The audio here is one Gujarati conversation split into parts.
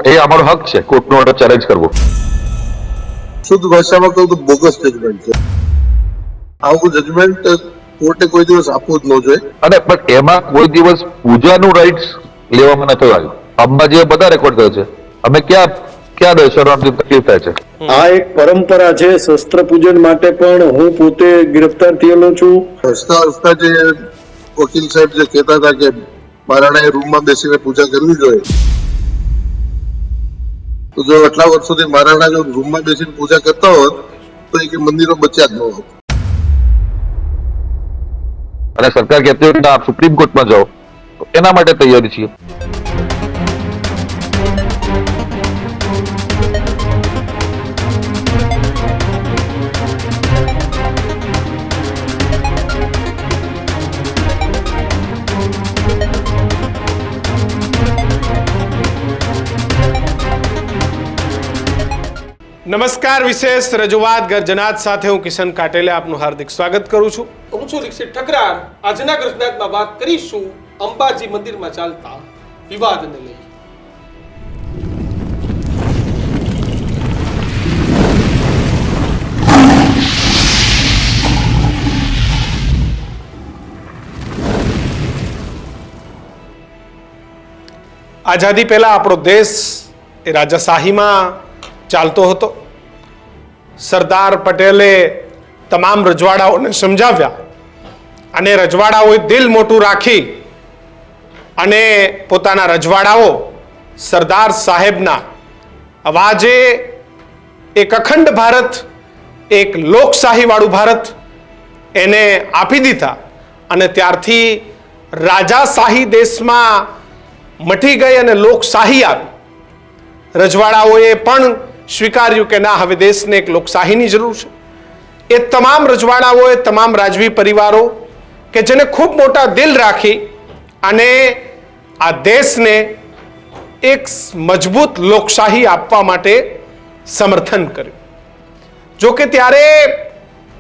એ અમારો હક છે કોર્ટનો ઓર્ડર ચેલેન્જ કરવો. શુદ્ધ ભાષામાં કહું તો બોગસ જજમેન્ટ છે. આવું જજમેન્ટ કોર્ટે કોઈ દિવસ આપવું જ ન જોઈએ. અને પણ એમાં કોઈ દિવસ પૂજાનું રાઇટ્સ લેવામાં નથી આવ્યું. અંબાજીએ બધા રેકોર્ડ થયો છે. અમે ક્યાં દર્શનાર્થી તકલીફ થાય છે? આ એક પરંપરા છે શસ્ત્ર પૂજન માટે, પણ હું પોતે ગિરફ્તાર થયેલો છું. હસતા જે વકીલ સાહેબ જે કહેતા હતા કે મહારાણાએ રૂમમાં બેસીને પૂજા કરવી જોઈએ, તો જો આટલા વર્ષોથી મહારાણા જો રૂમમાં બેસીને પૂજા કરતા હોત તો એ મંદિરો બચ્યા જ ન હોત. અને સરકાર કહેતી હોય કે આપ સુપ્રીમ કોર્ટમાં જાઓ, તો એના માટે તૈયારી છીએ. નમસ્કાર. વિશેષ રજૂઆત ગર્જનાત સાથે હું કિશન કાટેલે આપનું હાર્દિક સ્વાગત કરું છું. હું છું દીક્ષિત ઠકરાર. આજના ગર્જનાતમાં વાત કરીશું અંબાજી મંદિરમાં ચાલતા વિવાદને લઈ. આઝાદી પહેલા આપણો દેશ એ રાજાશાહીમાં ચાલતો હતો. સરદાર પટેલે તમામ રજવાડાઓને સમજાવ્યા અને રજવાડાઓએ દિલ મોટું રાખી અને પોતાના રજવાડાઓ સરદાર સાહેબના અવાજે એક અખંડ ભારત, એક લોકશાહીવાળું ભારત એને આપી દીધા. અને ત્યારથી રાજાશાહી દેશમાં મટી ગઈ અને લોકશાહી આવી. રજવાડાઓએ પણ સ્વીકાર્યું કે ના, હવે દેશને એક લોકશાહીની જરૂર છે. એ તમામ રજવાડાઓએ, તમામ રાજવી પરિવારો કે જેને ખૂબ મોટા દિલ રાખી અને આ દેશને એક મજબૂત લોકશાહી આપવા માટે સમર્થન કર્યું. જો કે ત્યારે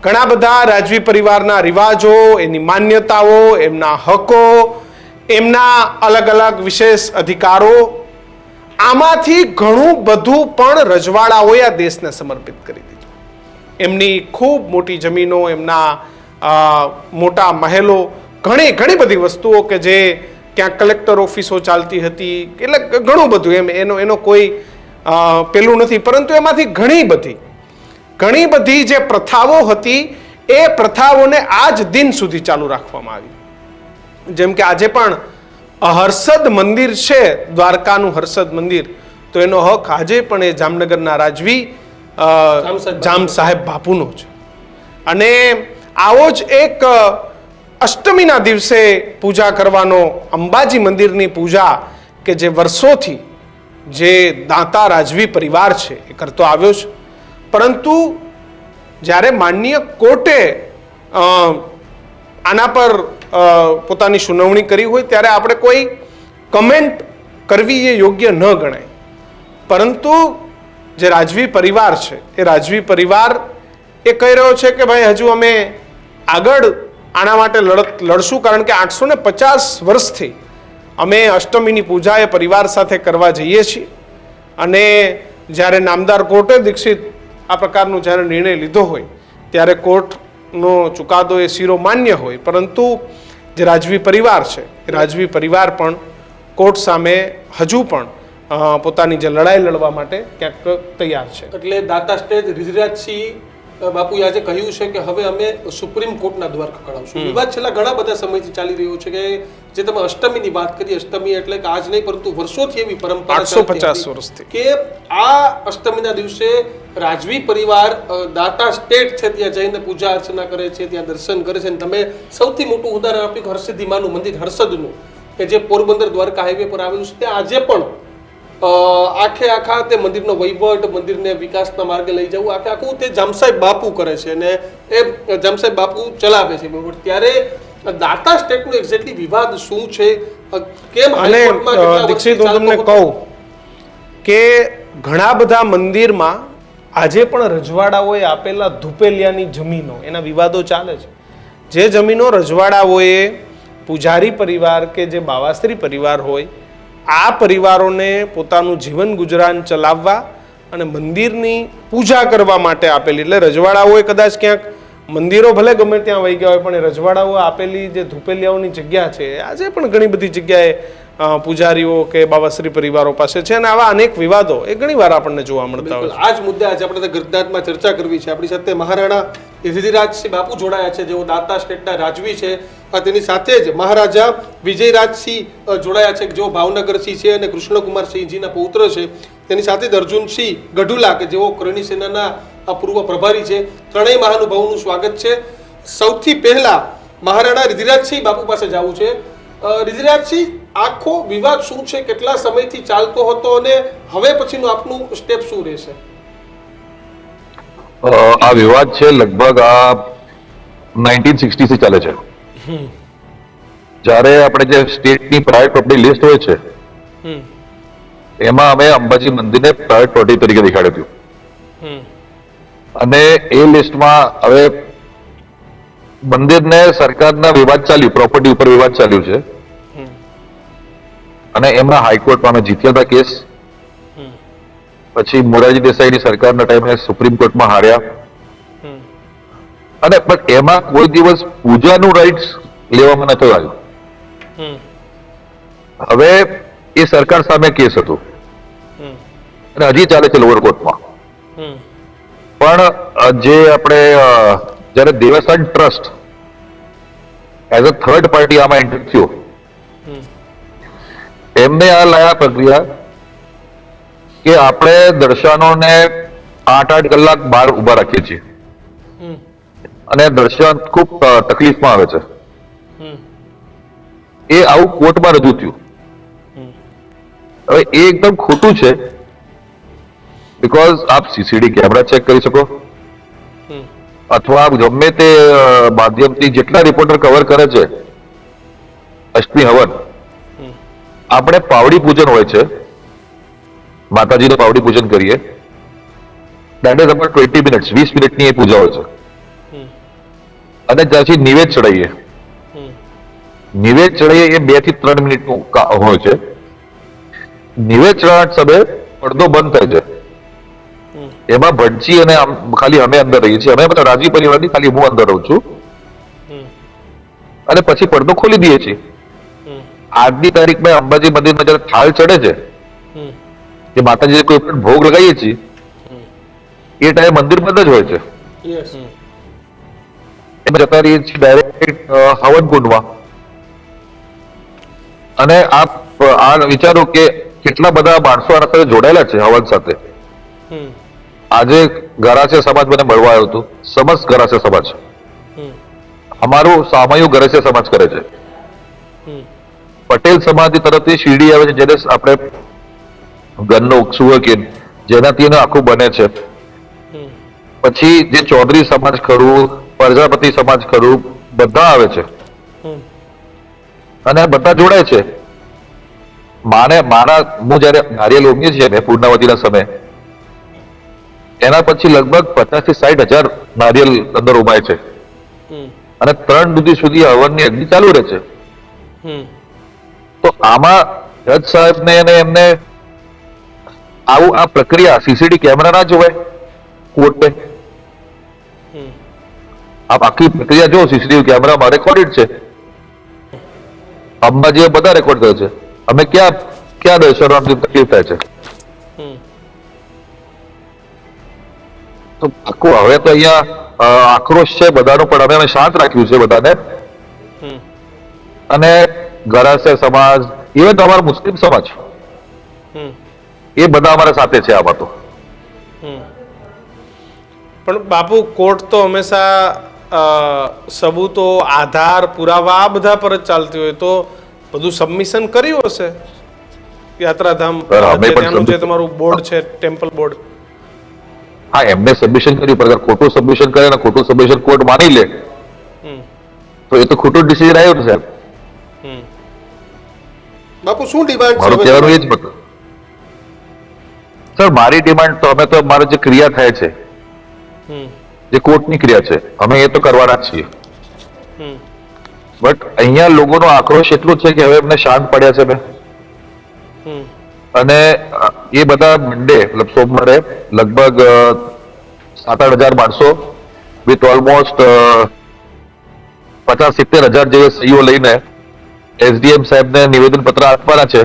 ઘણા બધા રાજવી પરિવારના રિવાજો, એની માન્યતાઓ, એમના હકો, એમના અલગ અલગ વિશેષ અધિકારો, આમાંથી ઘણું બધું પણ રજવાડાઓએ આ દેશને સમર્પિત કરી દીધું. એમની ખૂબ મોટી જમીનો, એમના મોટા મહેલો, ઘણી બધી વસ્તુઓ કે જે ક્યાંક કલેક્ટર ઓફિસો ચાલતી હતી, એટલે ઘણું બધું એનો કોઈ પેલું નથી. પરંતુ એમાંથી ઘણી બધી જે પ્રથાઓ હતી એ પ્રથાઓને આજ દિન સુધી ચાલુ રાખવામાં આવી. જેમ કે આજે પણ હર્ષદ મંદિર છે, દ્વારકાનું હર્ષદ મંદિર, તો એનો હક આજે પણ એ જામનગરના રાજવી જામ સાહેબ બાપુનો છે. અને આવો જ એક અષ્ટમીના દિવસે પૂજા કરવાનો, અંબાજી મંદિરની પૂજા કે જે વર્ષોથી જે દાતા રાજવી પરિવાર છે એ કરતો આવ્યો છે. પરંતુ જ્યારે માનનીય કોર્ટે આના પર પોતાની સુનાવણી કરી હોય ત્યારે આપણે કોઈ કમેન્ટ કરવી એ યોગ્ય ન ગણાય. પરંતુ જે રાજવી પરિવાર છે એ રાજવી પરિવાર એ કહી રહ્યો છે કે ભાઈ હજુ અમે આગળ આના માટે લડશું, કારણ કે 850 વર્ષથી અમે અષ્ટમીની પૂજા એ પરિવાર સાથે કરવા જઈએ છીએ. અને જ્યારે નામદાર કોર્ટે દીક્ષિત આ પ્રકારનો જ્યારે નિર્ણય લીધો હોય ત્યારે કોર્ટનો ચુકાદો એ શિરો માન્ય હોય. પરંતુ જે રાજવી પરિવાર છે એ રાજવી પરિવાર પણ કોર્ટ સામે હજુ પણ પોતાની જે લડાઈ લડવા માટે ક્યાંક તૈયાર છે. એટલે દાતા સ્ટેજ રિજરાજસિંહ બાપુએ આજે કહ્યું છે કે હવે અમે સુપ્રીમ કોર્ટના દ્વાર ખખડાવશું. વિવાદ છેલ્લા ઘણા બધા સમયથી ચાલી રહ્યો છે કે જે તમે અષ્ટમીની વાત કરી, અષ્ટમી એટલે કે આજ નહીં પરંતુ વર્ષોથી એવી પરંપરા 850 વર્ષથી કે આ અષ્ટમીના દિવસે રાજવી પરિવાર દાતા સ્ટેટ છે ત્યાં જઈને પૂજા અર્ચના કરે છે, ત્યાં દર્શન કરે છે. અને તમે સૌથી મોટું ઉદાહરણ આપ્યું હરસિદ્ધિમાનું મંદિર હર્ષદનું, કે જે પોરબંદર દ્વારકા હાઈવે પર આવેલું છે. ત્યાં આજે પણ આખા તે મંદિરનો વહીવટ, મંદિરને વિકાસના માર્ગે લઈ જવું આખું તે જામસાહેબ બાપુ કરે છે અને એ જામસાહેબ બાપુ ચલાવે છે. બરોબર. ત્યારે દાતા સ્ટેટનો એક્ઝેક્ટલી વિવાદ શું છે, કેમ હાઈકોર્ટમાં દીક્ષિત હું તમને કહું કે ઘણા બધા મંદિરમાં આજે પણ રજવાડાઓએ આપેલા ધુપેલિયાની જમીનો, એના વિવાદો ચાલે છે. જે જમીનો રજવાડાઓએ પૂજારી પરિવાર કે જે બાવાશ્રી પરિવાર હોય આ પરિવારોને પોતાનું જીવન ગુજરાન ચલાવવા અને મંદિરની પૂજા કરવા માટે આપેલી, એટલે રજવાડાઓએ કદાચ ક્યાંક મંદિરો ભલે ગમે ત્યાં વહી ગયા હોય પણ એ રજવાડાઓ આપેલી જે ધુપેલિયાઓની જગ્યા છે આજે પણ ઘણી બધી જગ્યાએ પૂજારીઓ કે બાવાશ્રી પરિવારો પાસે છે અને આવા અનેક વિવાદો એ ઘણી વાર આપણને જોવા મળતા હોય છે. આ જ મુદ્દે આજે આપણે ગરજનાથમાં ચર્ચા કરવી છે. આપણી સાથે મહારાણા રિધિરાજસિંહ બાપુ જોડાયા છે, જેઓ દાતા સ્ટેટના રાજવી છે. તેની સાથે જ મહારાજા વિજયરાજસિંહ જોડાયા છે, જેઓ ભાવનગરસિંહ છે અને કૃષ્ણકુમારસિંહજીના પૌત્ર છે. તેની સાથે જ અર્જુનસિંહ ગઢુલા કે જેઓ કરણી સેનાના પૂર્વ પ્રભારી છે. ત્રણેય મહાનુભાવોનું સ્વાગત છે. સૌથી પહેલા મહારાણા રિધિરાજસિંહ બાપુ પાસે જવું છે. રિધિરાજસિંહ, આખો વિવાદ શું છે, કેટલા સમયથી ચાલતો હતો અને હવે પછીનું આપનું સ્ટેપ શું રહેશે? આ વિવાદ છે લગભગ આ 1960 થી ચાલે છે. જ્યારે આપણે જે સ્ટેટની પ્રાઇવેટ પ્રોપર્ટી લિસ્ટ હોય છે એમાં અમે અંબાજી મંદિરને પ્રાઇવેટ પ્રોપર્ટી તરીકે દેખાડ્યું હતું અને એ લિસ્ટમાં હવે મંદિરને સરકારના વિવાદ ચાલ્યું, પ્રોપર્ટી ઉપર વિવાદ ચાલ્યું છે અને એમાં હાઈકોર્ટમાં અમે જીત્યા હતા કેસ. પછી મોરારજી દેસાઈની સરકારના ટાઈમે સુપ્રીમ કોર્ટમાં હાર્યા અને પણ એમાં કોઈ દિવસ પૂજાનું રાઇટ્સ લેવામાં નતો આવ્યું. હવે એ સરકાર સામે કેસ હતો અને હજી ચાલે છે લોઅર કોર્ટમાં. પણ જે આપણે જયારે દેવસ્થાન trust as a third party આમાં એન્ટર થયો, એમને આ લાયા પ્રક્રિયા કે આપણે દર્શનોને 8-8 કલાક બહાર ઉભા રાખીએ છીએ અને દર્શન ખૂબ તકલીફમાં આવે છે. એ આવું કોર્ટમાં રજૂ થયું. હવે એ એકદમ ખોટું છે, બીકોઝ આપ સીસીડી કેમેરા ચેક કરી શકો અથવા આપ ગમે તે માધ્યમથી જેટલા રિપોર્ટર કવર કરે છે અષ્ટમી હવન, આપણે પાવડી પૂજન હોય છે, માતાજીનું પાવડી પૂજન કરીએ, દેટ ઇઝ અબાઉટ 20 મિનિટ્સ, 20 મિનિટની એ પૂજા હોય છે અને ત્યારથી નિવેદ ચડાવીએ. નિવેદ ચડાવીએ એ 2 થી 3 મિનિટનું હોય છે. નિવેદ ચડાવટ સમયે પડદો બંધ થાય છે. એમાં ભટજી અને ખાલી અમે અંદર રહીએ છીએ, અમે બધા રાજી પરિવારની, ખાલી હું અંદર રહું છું અને પછી પડદો ખોલી દઈએ છીએ. આજની તારીખમાં અંબાજી મંદિરમાં જયારે થાળ ચડે છે કે માતાજી કોઈ પણ ભોગ લગાવીએ છીએ એ ટાઈમ મંદિર બંધ જ હોય છે. એમાં જતા રહીએ છીએ ડાયરેક્ટ હવન કુંડમાં. અને આપ આ વિચારો કે કેટલા બધા માણસો આના સાથે જોડાયેલા છે હવન સાથે. આજે ગરાસિયા સમાજ મને મળવા આવ્યું હતું, સમસ્ત ગરાસિયા સમાજ, અમારું સામયું ગરાસિયા સમાજ કરે છે. પટેલ સમાજ તરફથી શીરડી આવે છે, જેને આપણે ગન્નો સુવકીન જેનાથી એનું આખું બને છે. પછી જે ચૌધરી સમાજ ખરું, પ્રજાપતિ સમાજ ખરું, બધા આવે છે અને બધા જોડાય છે. હું જયારે નારિયેલ ઓગીએ છીએ ને પૂર્ણાવતીના સમયે, એના પછી લગભગ 50 થી 60 હજાર નારિયેલ અંદર ઉમાય છે અને 3 દુધી સુધી હવનની અગ્નિ ચાલુ રહે છે. તો આમાં જજ સાહેબને અને એમને આ પ્રક્રિયા સીસીટી કેમેરા ના જોવાય કોર્ટને? આપ આખી પ્રક્રિયા જો સીસીટીવી કેમેરામાં રેકોર્ડેડ છે. અંબાજીએ બધા રેકોર્ડ કર્યો છે. અમે ક્યાં દર્શનોની તકલીફ થાય છે? તો આખું હવે તો અહીંયા આક્રોશ છે બધાનો, પણ અમે શાંત રાખ્યું છે બધાને. અને ગરાસિયા સમાજ, ઇવન અમારો મુસ્લિમ સમાજ, એ બધા અમારા સાથે છે આમાં તો. પણ બાપુ, કોર્ટ તો હંમેશા સબૂતો, આધાર, પુરાવા આ બધા પર જ ચાલતી હોય, તો બધું સબમિશન કર્યું હશે યાત્રાધામ ત્યાંનું જે તમારું બોર્ડ છે, ટેમ્પલ બોર્ડ? હા, એમને સબમિશન કર્યું, પણ ખોટું સબમિશન કરે ને ખોટું સબમિશન કોર્ટ માની લે તો એ તો ખોટું ડિસિઝન આવ્યું છે. બાપુ શું ડિમાન્ડ મારું કહેવાનું એ જ હતું સર. મારી ડિમાન્ડ તો અમે તો મારી જે ક્રિયા થાય છે, જે કોર્ટની ક્રિયા છે, અમે એ તો કરવાના જ છીએ. બટ અહીંયા લોકોનો આક્રોશ એટલો છે કે હવે એમને શાંત પડ્યા છે. અને એ બધા મંડે મતલબ સોમવારે લગભગ 7-8 હજાર માણસો વિથ ઓલમોસ્ટ 50-70 હજાર જેવી સહીઓ લઈને એસડીએમ સાહેબને નિવેદન પત્ર આપવાના છે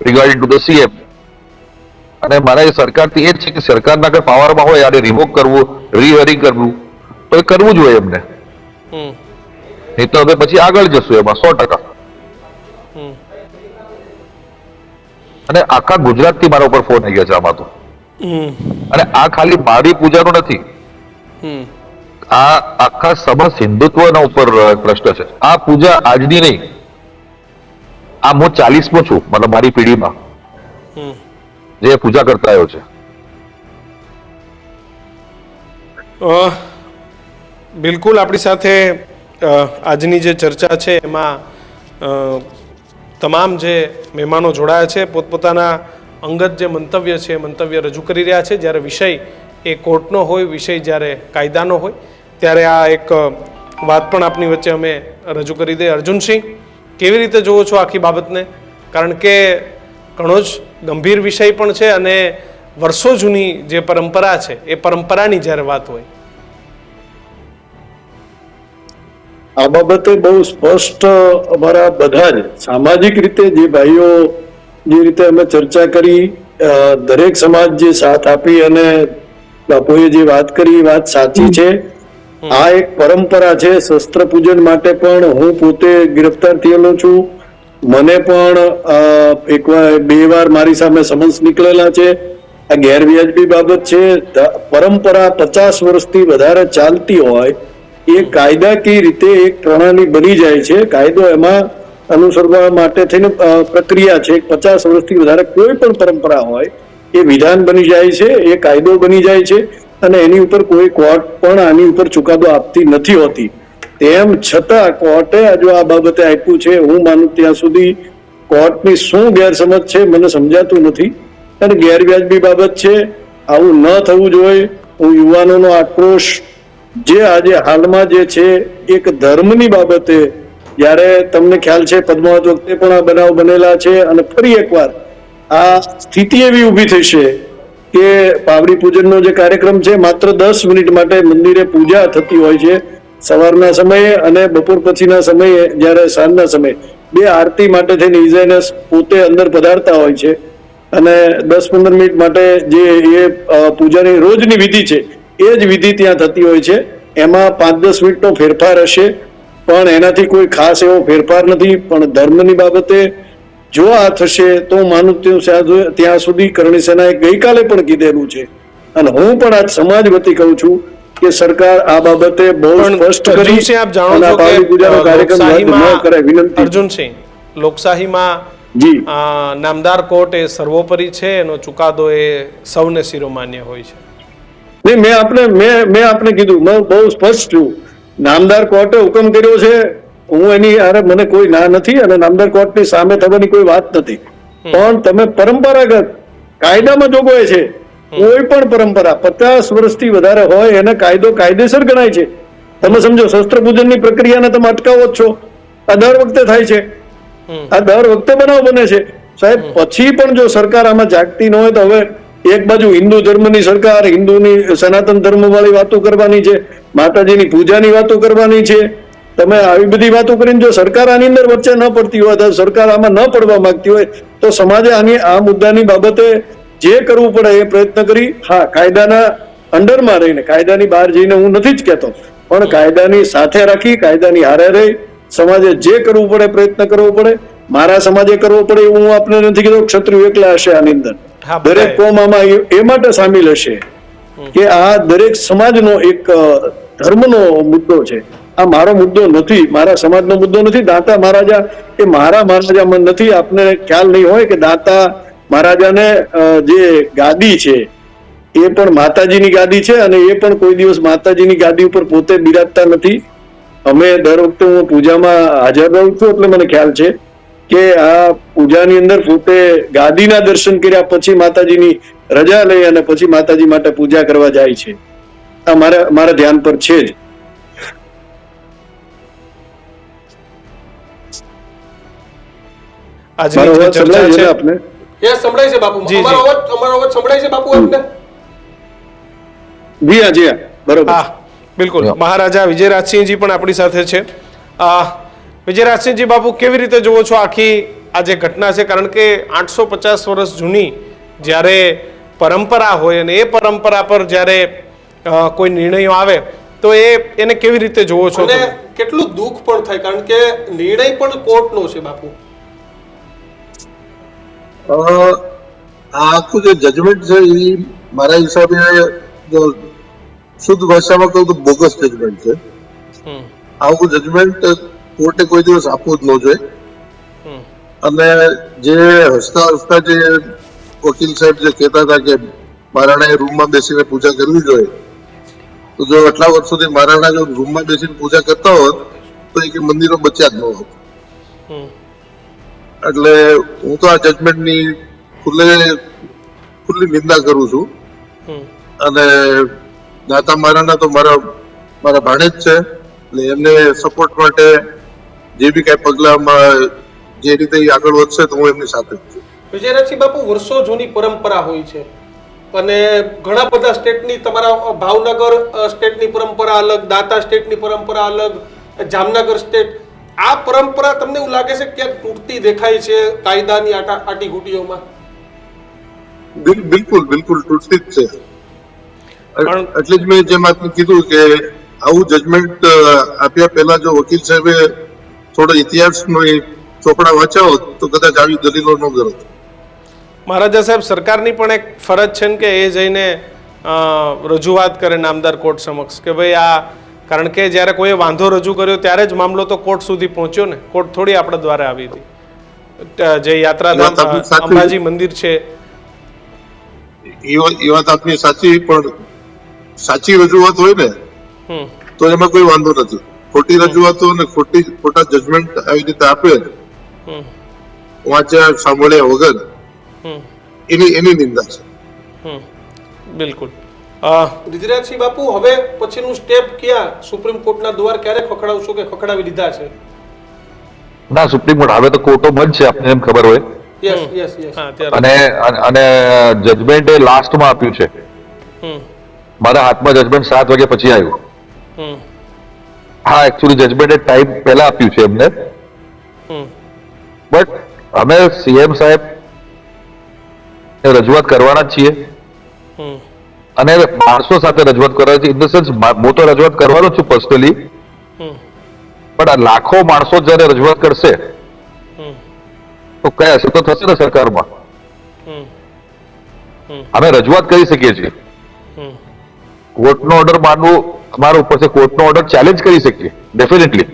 રિગાર્ડિંગ ટુ ધ સીએમ. અને મારા એ સરકારથી એ જ છે કે સરકારના આગળ પાવરમાં હોય આને રિવોક કરવું, રીહિયરિંગ કરવું તો એ કરવું જ હોય એમને, હમ નહીં તો હવે પછી આગળ જશું એમાં 100%. હમ અને આખા ગુજરાતથી મારા ઉપર ફોન આવી ગયા છે આમાં તો. હમ અને આ ખાલી મારી પૂજાનો નથી, હમ આ આખા સમસ્ત હિન્દુત્વના ઉપર પ્રશ્ન છે. આ પૂજા આજની નહીં, આ હું 40મો છું મતલબ મારી પેઢીમાં હમ જે પૂજા કરતા આવ્યો છે. બિલકુલ આપણી સાથે આજની જે ચર્ચા છે એમાં તમામ જે મહેમાનો જોડાયા છે પોતપોતાના અંગત જે મંતવ્ય છે એ મંતવ્ય રજૂ કરી રહ્યા છે. જ્યારે વિષય એ કોર્ટનો હોય, વિષય જ્યારે કાયદાનો હોય ત્યારે આ એક વાત પણ આપની વચ્ચે અમે રજૂ કરી દઈએ. અર્જુનસિંહ, કેવી રીતે જુઓ છો આખી બાબતને? કારણ કે ઘણો જ ગંભીર વિષય પણ છે અને વર્ષો જૂની જે પરંપરા છે એ પરંપરાની જ્યારે વાત હોય. આ બાબતે બહુ સ્પષ્ટ અમારા બધા જ સામાજિક રીતે જે ભાઈઓ જે રીતે અમે ચર્ચા કરી, દરેક સમાજ જે સાથ આપી અને બાપુએ જે વાત કરી એ વાત સાચી છે. આ એક પરંપરા છે. શસ્ત્ર પૂજન માટે પણ હું પોતે ગિરફ્તાર થયેલો છું. મને પણ બે વાર મારી સામે સમન્સ નીકળેલા છે. આ ગેરવ્યાજબી બાબત છે. પરંપરા 50 વર્ષથી વધારે ચાલતી હોય એ કાયદાકીય રીતે એક પ્રણાલી બની જાય છે. કાયદો એમાં અનુસરવા માટે થઈને પ્રક્રિયા છે. 50 વર્ષથી વધારે કોઈ પણ પરંપરા હોય એ વિધાન બની જાય છે, એ કાયદો બની જાય છે અને એની ઉપર કોઈ કોર્ટ પણ આની ઉપર ચુકાદો આપતી નથી હોતી. તેમ છતાં કોર્ટે જો આ બાબતે આપ્યું છે, હું માનું ત્યાં સુધી કોર્ટની શું ગેરસમજ છે મને સમજાતું નથી અને ગેરવ્યાજબી બાબત છે. આવું ન થવું જોઈએ. હું યુવાનોનો આક્રોશ જે આજે હાલમાં જે છે એક ધર્મની બાબતે, જ્યારે તમને ખ્યાલ છે પદ્માવત વખતે પણ આ બનાવ બનેલા છે અને ફરી એકવાર આ સ્થિતિ એવી ઊભી થશે કે પાવડી પૂજનનો જે કાર્યક્રમ છે માત્ર 10 મિનિટ માટે મંદિરે પૂજા થતી હોય છે સવારના સમયે અને બપોર પછીના સમયે, જ્યારે સાંજના સમયે 2 આરતી માટે થઈને ઇઝાઇનસ પોતે અંદર પધારતા હોય છે અને 10-15 મિનિટ માટે જે એ પૂજાની રોજની વિધિ છે એ જ વિધિ ત્યાં થતી હોય છે. એમાં 5-10 મિનિટનો ફેરફાર હશે પણ એનાથી કોઈ ખાસ એવો ફેરફાર નથી. પણ ધર્મની બાબતે જો આ થશે તો માનું ત્યાં સુધી કરણી સેનાએ ગઈકાલે પણ કીધેલું છે અને હું પણ આજ સમાજ વતી કહું છું કે સરકાર આ બાબતે બહુ સ્પષ્ટ કરી અર્જુનસિંહ, આપ જાણો છો કે અર્જુનસિંહ, લોકશાહીમાં જી નામદાર કોર્ટ એ સર્વોપરી છે, એનો ચુકાદો એ સૌને શિરોમાન્ય હોય છે. નહીં, મેં આપને કીધું, હું બહુ સ્પષ્ટ છું. નામદાર કોર્ટે હુકમ કર્યો છે, હું એની અરે મને કોઈ ના નથી અને નામદાર કોર્ટની સામે થવાની કોઈ વાત નથી. પણ તમે પરંપરાગત કાયદામાં જોગવાઈ છે કોઈ પણ પરંપરા 50 વર્ષથી વધારે હોય એને કાયદો કાયદેસર ગણાય છે. તમે સમજો, શસ્ત્ર પૂજનની પ્રક્રિયાને તમે અટકાવો જ છો. આ દર વખતે થાય છે, આ દર વખતે બનાવ બને છે સાહેબ. પછી પણ જો સરકાર આમાં જાગતી ન હોય તો હવે એક બાજુ હિન્દુ ધર્મની સરકાર, હિન્દુની સનાતન ધર્મ વાળી વાતો કરવાની છે, માતાજીની પૂજાની વાતો કરવાની છે. તમે આવી બધી વાતો કરીને જો સરકાર આની અંદર વચ્ચે ન પડતી હોય, તો સરકાર આમાં ન પડવા માંગતી હોય તો સમાજે આ મુદ્દાની બાબતે જે કરવું પડે એ પ્રયત્ન કરી, હા કાયદાના અંડરમાં રહીને, કાયદાની બહાર જઈને હું નથી જ કહેતો, પણ કાયદાની સાથે રાખી, કાયદાની હારે રહી સમાજે જે કરવું પડે પ્રયત્ન કરવો પડે. મારા સમાજે કરવો પડે એવું હું આપને નથી કહેતો. ક્ષત્રિય એકલા હશે આની અંદર, દરેક કોમ આમાં એ માટે સામેલ હશે કે આ દરેક સમાજનો એક ધર્મનો મુદ્દો છે. આ મારો મુદ્દો નથી, મારા સમાજનો મુદ્દો નથી. દાંતા મહારાજા એ મારા મહારાજામાં નથી. આપને ખ્યાલ નહીં હોય કે દાંતા મહારાજાને જે ગાદી છે એ પણ માતાજીની ગાદી છે અને એ પણ કોઈ દિવસ માતાજીની ગાદી ઉપર પોતે બિરાજતા નથી. અમે દર વખતે હું પૂજામાં હાજર રહું છું એટલે મને ખ્યાલ છે કે આ પૂજાની અંદર પોતે ગાદીના દર્શન કર્યા પછી માતાજીની રજા લઈ અને પછી માતાજી માટે પૂજા કરવા જાય છે. આ મારા ધ્યાન પર છે જ. આજની જે ચર્ચા છે, એ સંભળાય છે બાપુ? જી, અમારો અવાજ સંભળાય છે બાપુ આપને? જી હા બરોબર. હા બિલકુલ. મહારાજા વિજયરાજસિંહજી પણ આપણી સાથે છે. વિજયરાજસિંહજી બાપુ, કેવી રીતે જુઓ છો આખી આ જે ઘટના છે? કારણ કે 850 વર્ષ જૂની જ્યારે પરંપરા હોય અને એ પરંપરા પર જ્યારે કોઈ નિર્ણયો આવે તો એને કેવી રીતે જુઓ છો? અને કેટલું દુઃખ પણ થાય, કારણ કે નિર્ણય પણ કોર્ટનો છે બાપુ. આ આખું જે જજમેન્ટ છે એ મારા હિસાબે જો શુદ્ધ ભાષામાં કહું તો બોગસ જજમેન્ટ છે. આવું જજમેન્ટ કોર્ટે કોઈ દિવસ આપવું જ ન જોઈએ. અને જે હસતા હસતા જે વકીલ સાહેબ જે કહેતા હતા કે મહારાણાએ રૂમમાં બેસીને પૂજા કરવી જોઈએ, તો જો આટલા વર્ષોથી મહારાણા જો રૂમમાં બેસીને પૂજા કરતા હોત તો એ મંદિરો બચ્યા જ ન હોત. એટલે હું તો આ જજમેન્ટની ખુલ્લી નિંદા કરું છું. અને દાતા મહારાણા તો મારા ભાણેજ છે, એટલે એમને સપોર્ટ માટે જે બી કઈ પગલામાં જે રીતે આગળ વધશે તો હું એમની સાથે જ છું. વિજયરાજસિંહ બાપુ, વર્ષો જૂની પરંપરા હોય છે અને ઘણા બધા સ્ટેટની, તમારા ભાવનગર સ્ટેટની પરંપરા અલગ, દાતા સ્ટેટની પરંપરા અલગ, જામનગર સ્ટેટ, આ પરંપરા તમને એવું લાગે છે ક્યાંક તૂટતી દેખાય છે કાયદાની આટીઘૂટીઓમાં? બિલકુલ તૂટતી જ છે. એટલે જ મેં જેમ આપને કીધું કે આવું જજમેન્ટ આપ્યા પહેલા જો વકીલ સાહેબે થોડો ઇતિહાસનો ચોપડા વાંચ્યા હોત તો કદાચ આવી દલીલો ન કરો. મહારાજા સાહેબ, સરકારની પણ એક ફરજ છે ને કે એ જઈને રજૂઆત કરે નામદાર કોર્ટ સમક્ષ કે ભાઈ આ, કારણ કે જ્યારે કોઈએ વાંધો રજૂ કર્યો ત્યારે જ મામલો તો કોર્ટ સુધી પહોંચ્યો ને. કોર્ટ થોડી આપણા દ્વારા આવી હતી. જે યાત્રાધામ અંબાજી મંદિર છે એ વાત આપની સાચી, પણ સાચી રજૂઆત હોય ને તો એમાં કોઈ વાંધો નથી. ખોટી રજૂઆતો અને ખોટા જજમેન્ટ આવી રીતે આપે વાંચ્યા સાંભળ્યા વગર, એની નિંદા છે. બિલકુલ. વિજયરાજસિંહ બાપુ, હવે પછીનું સ્ટેપ ક્યાં? સુપ્રીમ કોર્ટના દ્વાર ક્યારે ખખડાવશો કે ખખડાવી દીધા છે? ના, સુપ્રીમ કોર્ટ હવે તો કોર્ટો બંધ છે, આપને એમ ખબર હોય. યસ. અને જજમેન્ટ એ લાસ્ટમાં આપ્યું છે. મારા હાથમાં જજમેન્ટ 7 વાગ્યા પછી આવ્યું. હા, એકચ્યુઅલી જજમેન્ટ એ ટાઈમ પહેલા આપ્યું છે એમને, બટ અમે સીએમ સાહેબ રજૂઆત કરવાના જ છીએ અને માણસો સાથે રજૂઆત કરવાની છે. ઇન ધ સેન્સ હું તો રજૂઆત કરવાનો છું પર્સનલી, પણ આ લાખો માણસો જયારે રજૂઆત કરશે તો કઈ અસર તો થશે ને સરકારમાં. અમે રજૂઆત કરી શકીએ છીએ. કોર્ટનો ઓર્ડર માનવું અમારા ઉપર છે. કોર્ટનો ઓર્ડર ચેલેન્જ કરી શકીએ ડેફિનેટલી.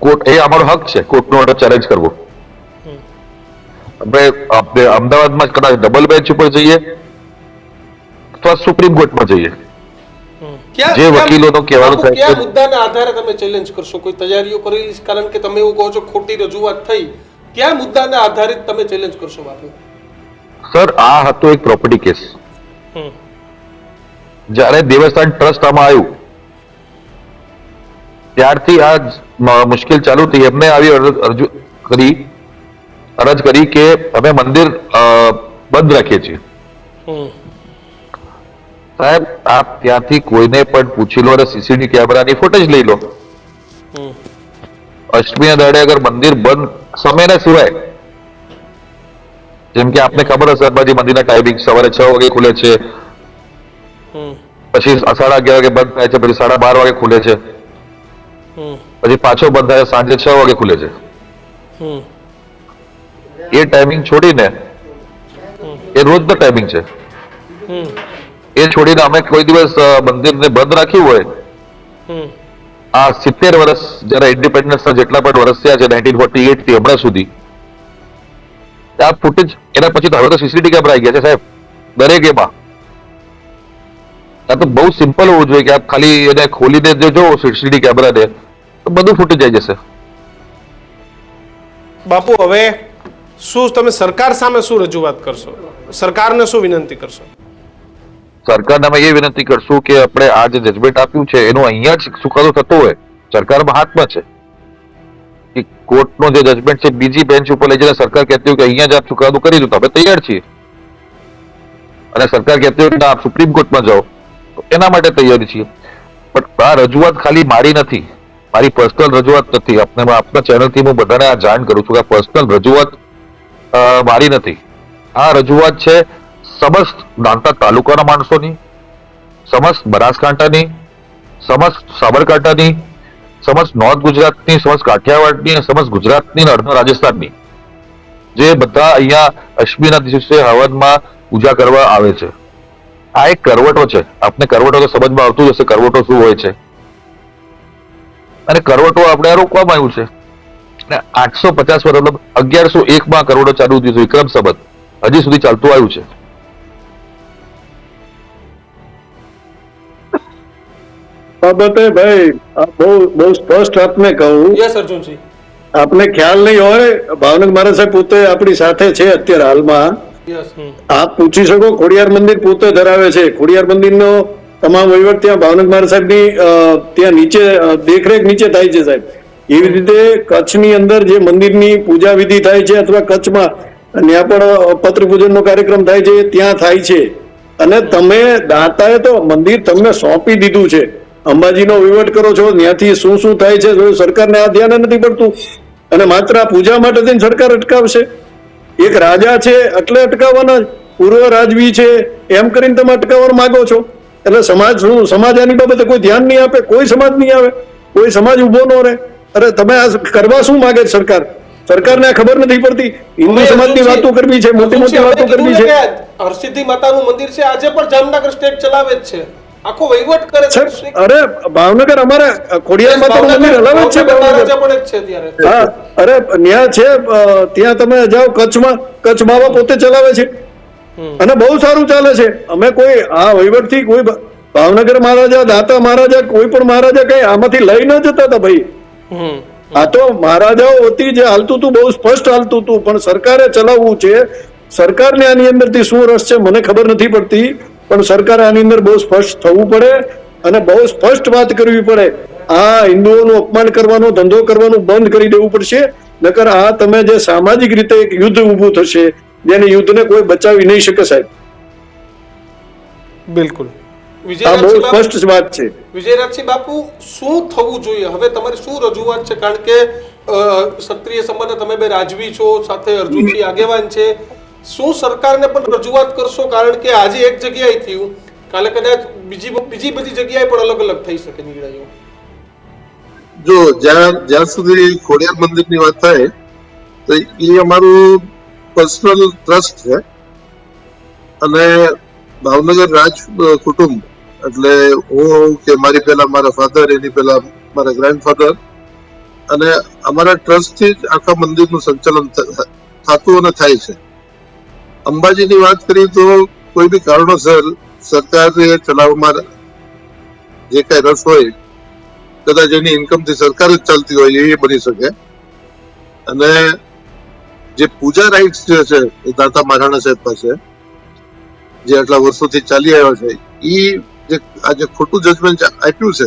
કોર્ટ એ અમારો હક છે, કોર્ટનો ઓર્ડર ચેલેન્જ કરવો. આપણે અમદાવાદમાં કદાચ ડબલ બેન્ચ ઉપર જઈએ અથવા સુપ્રીમ કોર્ટમાં જઈએ. જે વકીલોનો કહેવાનું થાય કયા મુદ્દાના આધારે તમે ચેલેન્જ કરશો? કોઈ તૈયારીઓ કરેલી? કારણ કે તમે એવું કહો છો ખોટી રજૂઆત થઈ, કયા મુદ્દાના આધારે તમે ચેલેન્જ કરશો બાપુ? સર, આ હતો એક પ્રોપર્ટી કેસ. જ્યારે દેવસ્થાન ટ્રસ્ટ આમાં આવ્યું ત્યારથી આ મુશ્કેલ ચાલુ થઈ. એમને આવી અરજ કરી કે અમે મંદિર બંધ રાખીએ છીએ. સાહેબ, આપ ત્યાંથી કોઈને પણ પૂછી લો અને સીસીટીવી કેમેરાની ફૂટેજ લઈ લો. અષ્ટમીના દાડે અગર મંદિર બંધ સમયના સિવાય, જેમ કે આપને ખબર હશે અંબાજી મંદિરના ટાઈમિંગ સવારે 6 વાગે ખુલે છે, પછી 11:30 વાગે બંધ થાય છે, પછી 12:30 વાગે ખુલે છે, પછી પાછો બંધ થાય સાંજે 6 વાગે ખુલે છે. એ ટાઈમિંગ છોડીને, એ રોજનો ટાઈમિંગ છે, એ છોડીને અમે કોઈ દિવસ મંદિરને બંધ રાખ્યું હોય? આ 70 વર્ષ જયારે ઇન્ડિપેન્ડન્સના જેટલા પણ વર્ષ થયા છે 1948 થી હમણાં સુધી, આ ફૂટેજ એના પછી તો હવે તો સીસીટીવી કેમેરા આવી ગયા છે સાહેબ દરેક એમાં. આ તો બહુ સિમ્પલ હોવું જોઈએ કે આપ ખાલી એને ખોલીને જો સીસીટીવી કેમેરાને તો બધું ફૂટેજ આવી જશે. બાપુ, હવે શું તમે સરકાર સામે શું રજૂઆત કરશો? સરકારને શું વિનંતી કરશો? સરકારને અમે એ વિનંતી કરશું કે આપણે આ જે જજમેન્ટ આપ્યું છે એનો અહીંયા જ ચુકાદો થતો હોય સરકારમાં હાથમાં છે. કે કોર્ટનો જે જજમેન્ટ છે બીજી બેન્ચ ઉપર લઈ જઈને સરકાર કહેતી હોય કે અહીંયા જ આપ ચુકાદો કરી દો તો આપણે તૈયાર છીએ, અને સરકાર કહેતી હોય કે આપ સુપ્રીમ કોર્ટમાં જાઓ તો એના માટે તૈયારી છીએ. પણ આ રજૂઆત ખાલી મારી નથી, મારી પર્સનલ રજૂઆત નથી. આપના ચેનલથી હું બધાને આ જાણ કરું છું કે આ પર્સનલ રજૂઆત મારી નથી. આ રજૂઆત છે સમસ્ત દાંતા તાલુકાના માણસોની, સમસ્ત બનાસકાંઠાની, સમસ્ત સાબરકાંઠાની, સમસ્ત નોર્થ ગુજરાતની, સમસ્ત કાઠિયાવાડની, સમસ્ત ગુજરાતની અને અડધા રાજસ્થાનની, જે બધા અહીંયા અષ્ટમીના દિવસે હવનમાં પૂજા કરવા આવે છે. આ એક કરવટો છે. આપને કરવટો તો સમજમાં આવતું જ હશે કરવટો શું હોય છે, અને કરવટો આપણે રોકવામાં આવ્યું છે. 850 વર્ષ મતલબ 1101 કરવટો ચાલુ થયું છે, વિક્રમ સંવત હજી સુધી ચાલતું આવ્યું છે. બાબતે ભાઈ આ બહુ સ્પષ્ટ આપને કહું, યસ અર્જુનજી. આપને ખ્યાલ નહીં હોય, ભાવનગર મહારાજ સાહેબ પોતે આપણી સાથે છે અત્યારે હાલમાં. યસ. આપ પૂછી શકો, ખોડિયાર મંદિર પોતે ધરાવે છે. ખોડિયાર મંદિરનો તમામ વહીવટ ત્યાં ભાવનગર મહારાજ સાહેબની ત્યાં નીચે દેખરેખ નીચે થાય છે સાહેબ. એવી રીતે કચ્છની અંદર જે મંદિરની પૂજા વિધિ થાય છે, અથવા કચ્છમાં ત્યાં પણ પત્ર પૂજનનો કાર્યક્રમ થાય છે, ત્યાં થાય છે. અને તમે દાતાએ તો મંદિર તમને સોંપી દીધું છે, અંબાજીનો વહીવટ કરો છો, ત્યાંથી શું શું થાય છે સરકારને આ ધ્યાન નથી પડતું, અને માત્ર આ પૂજા માટે થઈને સરકાર અટકાવશે. એક રાજા છે એટલે અટકાવવાના, પૂર્વ રાજવી છે એમ કરીને તમે અટકાવવા માંગો છો. એટલે સમાજ શું, સમાજ આની બાબતે કોઈ ધ્યાન નહીં આપે, કોઈ સમાજ નહીં આવે, કોઈ સમાજ ઉભો ન રહે. અરે તમે આ કરવા શું માંગે છે સરકાર? સરકારને આ ખબર નથી પડતી. હિન્દુ સમાજની વાતો કરવી છે, મોટી મોટી વાતો કરવી છે. હરસિદ્ધિ માતાનું મંદિર છે, આજે પણ જામનગર સ્ટેટ ચલાવે જ છે, આખો વહીવટ કરે છે. અરે ભાવનગર અમારે ખોડિયાર માતાનું મંદિર હલાવે જ છે. મહારાજા પણ જ છે ત્યારે. હા, અરે ત્યાં છે, ત્યાં તમે જાઓ કચ્છમાં, કચ્છ બાબા પોતે ચલાવે છે અને બહુ સારું ચાલે છે. અમે કોઈ આ વહીવટથી કોઈ ભાવનગર મહારાજા, દાતા મહારાજા, કોઈ પણ મહારાજા કઈ આમાંથી લઈ ન જતા હતા ભાઈ. આ તો મહારાજાઓ વતી જે હાલતું હતું બહુ સ્પષ્ટ હાલતું હતું, પણ સરકારે ચલાવવું છે. સરકારને આની અંદરથી શું રસ છે મને ખબર નથી પડતી, પણ સરકારે આની અંદર બહુ સ્પષ્ટ થવું પડે અને બહુ સ્પષ્ટ વાત કરવી પડે. આ હિન્દુઓનું અપમાન કરવાનો ધંધો કરવાનું બંધ કરી દેવું પડશે, નકર આ તમે જે સામાજિક રીતે એક યુદ્ધ ઊભું થશે, જેને યુદ્ધને કોઈ બચાવી નહીં શકે સાહેબ. બિલકુલ, આ બહુ સ્પષ્ટ વાત છે. વિજયરાજસિંહ બાપુ, શું થવું જોઈએ હવે? તમારી શું રજૂઆત છે? કારણ કે ક્ષત્રિય સંબંધ તમે બે રાજવી છો, સાથે અર્જુનજી આગેવાન છે. શું સરકારને પણ રજૂઆત કરશો? કારણ કે આજે એક જગ્યાએ થયું, કાલે કદાચ બીજી બધી જગ્યાએ પણ અલગ અલગ થઈ શકે નિર્ણયો. જો જ્યાં સુધી ખોડિયાર મંદિરની વાત થાય તો એ અમારું પર્સનલ ટ્રસ્ટ છે, અને ભાવનગર રાજ કુટુંબ એટલે હું કે મારી પહેલા મારા ફાધર, એની પહેલા મારા ગ્રાન્ડફાધર, અને અમારા ટ્રસ્ટથી જ આખા મંદિરનું સંચાલન થતું અને થાય છે. અંબાજીની વાત કરીએ તો કોઈ બી કારણોસર સરકારે ચલાવવામાં જે કઈ રસ હોય, કદાચ એની ઇન્કમથી સરકાર જ ચાલતી હોય એ બની શકે. અને જે પૂજા રાઇટ્સ જે છે એ દાતા મહારાણા સાહેબ પાસે જે આટલા વર્ષોથી ચાલી આવ્યા છે, એ જે આજે ખોટું જજમેન્ટ આપ્યું છે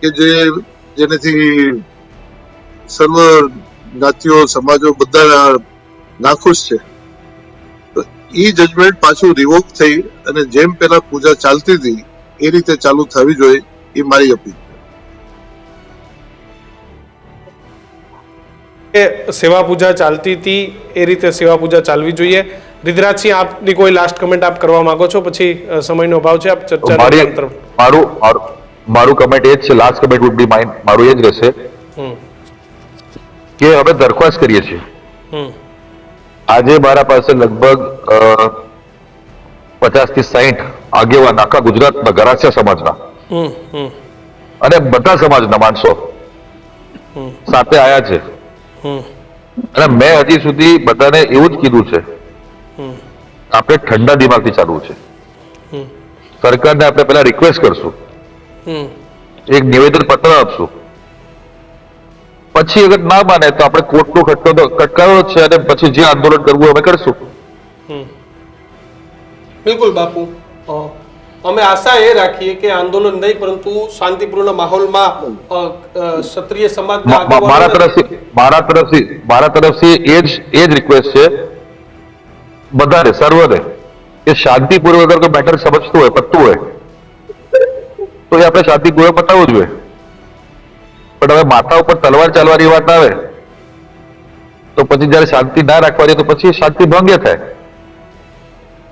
કે જેનેથી સર્વ જ્ઞાતિઓ, સમાજો બધા નાખુશ છે, તો એ જજમેન્ટ પાછું રિવોક થઈ અને જેમ પેલા પૂજા ચાલતી હતી એ રીતે ચાલુ થવી જોઈએ, એ મારી અપીલ. સેવા પૂજા ચાલતી હતી એ રીતે સેવા પૂજા ચાલવી જોઈએ. રિદ્ધરાજસિંહ, આપની કોઈ લાસ્ટ કમેન્ટ આપ કરવા માંગો છો? પછી સમયનો અભાવ છે, આપ ચર્ચા. મારું કમેન્ટ એ જ છે, last comment would be mine, મારું એ જ રહેશે કે હવે દરખાસ્ત કરીએ છીએ. આજે મારા પાસે લગભગ 50 થી 60 આગેવાન આખા ગુજરાતના ગરાસિયા સમાજના અને બધા સમાજના માણસો સાથે આયા છે, અને મેં હજી સુધી બધાને એવું જ કીધું છે, આપણે ઠંડા દિમાગથી ચાલવું છે. સરકારને આપણે પહેલા રિક્વેસ્ટ કરશું, એક નિવેદન પત્ર આપશું, પછી અગર ના માને તો આપણે કોર્ટનો ખટકારો છે, અને પછી જે આંદોલન કરવું અમે કરશું. બિલકુલ બાપુ, અમે આશા એ રાખીએ કે આંદોલન નહીં પરંતુ શાંતિપૂર્ણ માહોલમાં ક્ષત્રિય સમાજના મારા તરફથી એ જ રિક્વેસ્ટ છે બધાને સર્વને કે શાંતિપૂર્વક અગર કોઈ મેટર સમજતું હોય પતતું હોય તો એ આપણે શાંતિપૂર્વક પતાવવું જોઈએ. પણ હવે માથા ઉપર તલવાર ચાલવાની વાત આવે તો પછી જયારે શાંતિ ના રાખવાની તો પછી શાંતિ ભંગ થાય.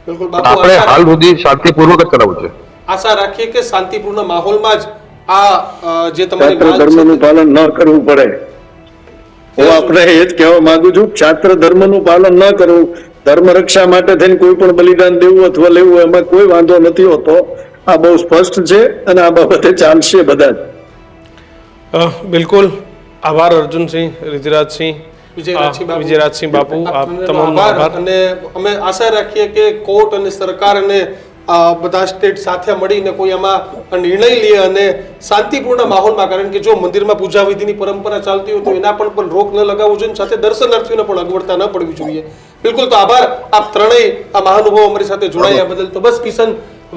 બિલકુલ બાપુ, આપણે હાલ સુધી શાંતિપૂર્વક જ કરાવવું છે. આશા રાખીએ કે શાંતિપૂર્ણ માહોલમાં જ આ જે તમારી છાત્ર માંગ છે ધર્મનું પાલન ન કરવું પડે. હું આપણે એ જ કહેવા માંગુ છું, છાત્ર ધર્મનું પાલન ન કરવું, ધર્મ રક્ષા માટે થઈને કોઈ પણ બલિદાન દેવું અથવા લેવું એમાં કોઈ વાંધો નથી હોતો. આ બહુ સ્પષ્ટ છે અને આ બાબતે ચાલશે બધા જ. બિલકુલ આભાર અર્જુનસિંહ, રિધિરાજસિંહ, વિજયરાજસિંહ બાપુ, આપ તમામનો આભાર. અને અમે આશા રાખીએ કે કોર્ટ અને સરકાર અને બધા સ્ટેટ સાથે મળીને કોઈ આમાં નિર્ણય લે અને શાંતિપૂર્ણ માહોલમાં, કારણ કે જો મંદિરમાં પૂજા વિધિની પરંપરા ચાલતી હોય તો એના પણ રોક ન લગાવવું જોઈએ, સાથે દર્શનાર્થીઓને પણ અગવડતા ન પડવી જોઈએ. બિલકુલ, તો આભાર આપ ત્રણેય આ મહાનુભાવો અમારી સાથે જોડાયા બદલ. તો બસ કિશન,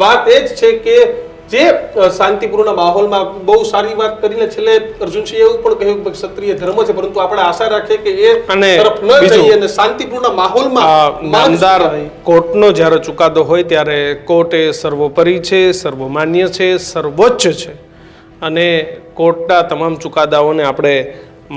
વાત એ જ છે કે જે શાંતિપૂર્ણ માહોલમાં બહુ સારી વાત કરીને છેલ્લે અર્જુનસિંહે એવું પણ કહ્યું કે ક્ષત્રિય ધર્મ છે, પરંતુ આપણે આશા રાખીએ કે એ તરફ ન જઈએ અને શાંતિપૂર્ણ માહોલમાં નામદાર કોર્ટનો જ્યારે ચુકાદો હોય ત્યારે કોર્ટ એ સર્વોપરી છે, સર્વમાન્ય છે, સર્વોચ્ચ છે અને કોર્ટના તમામ ચુકાદાઓને આપણે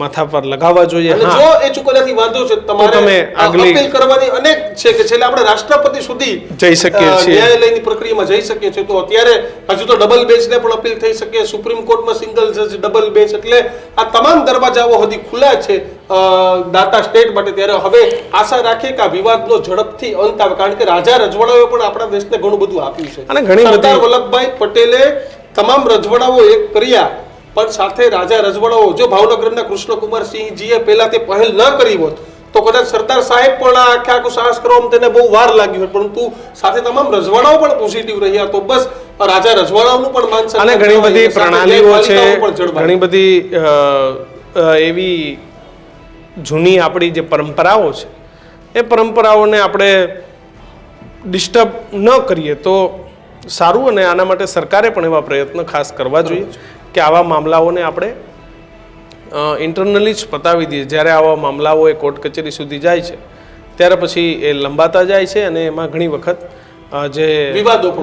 માથા પર લગાવવા જોઈએ. અને જો એ ચુકાદાથી વાંધો છે તમારે અપીલ કરવાની અનેક છે કે છેલ્લે આપણે રાષ્ટ્રપતિ સુધી જઈ શકીએ છીએ, ન્યાયાલયની પ્રક્રિયામાં જઈ શકીએ છીએ. તો અત્યારે હજુ તો ડબલ બેન્ચને પણ અપીલ થઈ શકે, સુપ્રીમ કોર્ટમાં સિંગલ જજ, ડબલ બેન્ચ, એટલે આ તમામ દરવાજાઓ હજી ખુલ્લા છે દાતા સ્ટેટ માટે. ત્યારે હવે આશા રાખીએ કે આ વિવાદનો ઝડપથી અંત આવે, કારણ કે રાજા રજવાડાઓએ પણ આપણા દેશને ઘણું બધું આપ્યું છે અને ઘણી બધી સરદાર વલ્લભભાઈ પટેલે તમામ રજવાડાઓ એક કર્યા, પણ સાથે રાજા રજવાડાઓ, જો ભાવનગરના કૃષ્ણકુમાર સિંહજીએ પહેલા તે પહેલ ન કરી હોત તો કદાચ સરદાર સાહેબ પણ આખું સાહસ કરવામાં તેને બહુ વાર લાગી હોત, પરંતુ સાથે તમામ રજવાડાઓ પણ પોઝિટિવ રહ્યા. તો બસ રાજા રજવાડાઓનું પણ માન સન્માન અને ઘણી બધી પ્રણાલીઓ છે, જળવાય. ઘણી બધી એવી જૂની આપણી જે પરંપરાઓ છે એ પરંપરાઓને આપણે ડિસ્ટર્બ ન કરીએ તો સારું. અને આના માટે સરકારે પણ એવા પ્રયત્ન ખાસ કરવા જોઈએ કે આવા મામલાઓને આપણે ઇન્ટરનલી જ પતાવી દઈએ. જ્યારે આવા મામલાઓ એ કોર્ટ કચેરી સુધી જાય છે ત્યારે પછી એ લંબાતા જાય છે અને એમાં ઘણી વખત જે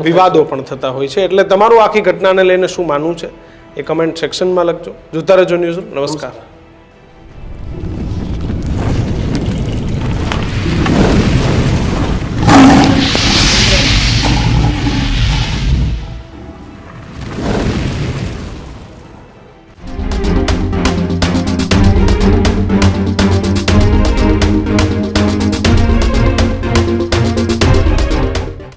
વિવાદો પણ થતા હોય છે. એટલે તમારું આખી ઘટનાને લઈને શું માનવું છે એ કમેન્ટ સેક્શનમાં લખજો. જોતા રહેજો ન્યૂઝ. નમસ્કાર.